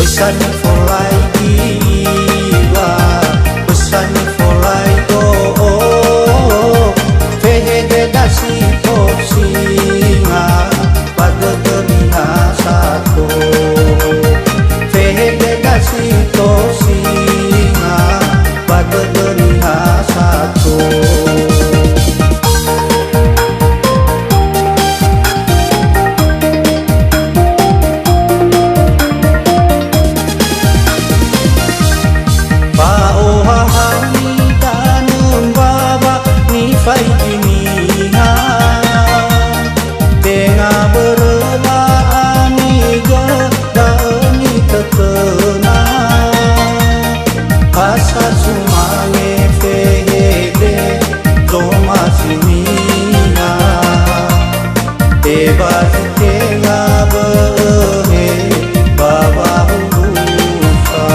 Besan folai iwa, besan folai do, vegetasi tosinga pada dunia satu, vegetasi tosinga pada dunia satu. Fai dunia dengan berla amiga dan terkena asa sumane fehede zoma sinia bebas tengah behe baba husa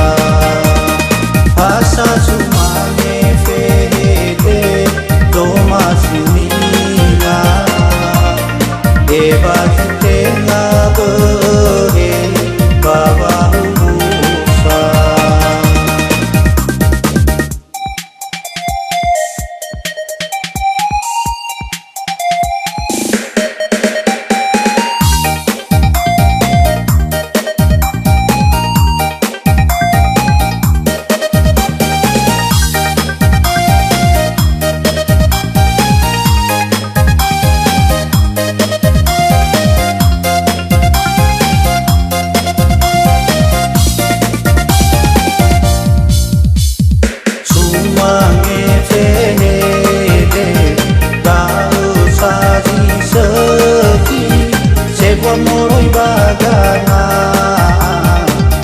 asa sumane fehede Toma sinina bebas tengah behe baba husa. Moroi bagana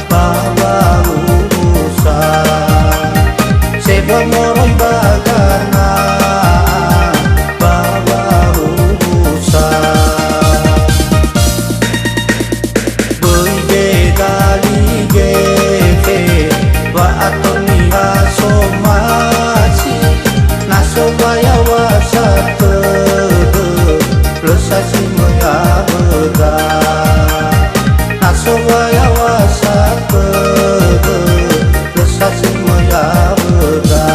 bawa urusan sebo moroi bagana bawa urusan boi bedali gefe wa atoni asomasi naso baya wasate plus asi moya Nasogaya wasate lesasi moya beda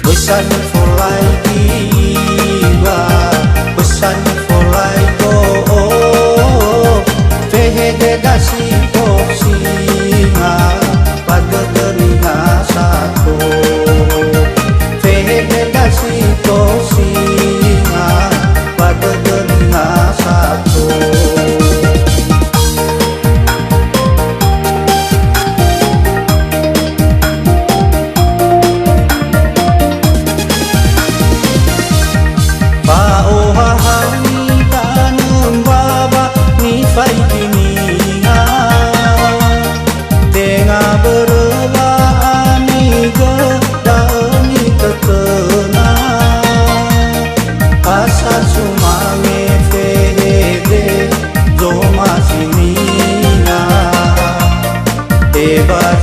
besan folai iwa besan folai do vegetasi tosinga pada dunia satu vegetasi tosinga pada dunia satu. Paohahani tanam baba ni fai dunia tengah berla amiga dan terkena asa sumane fehede zoma sinina bebas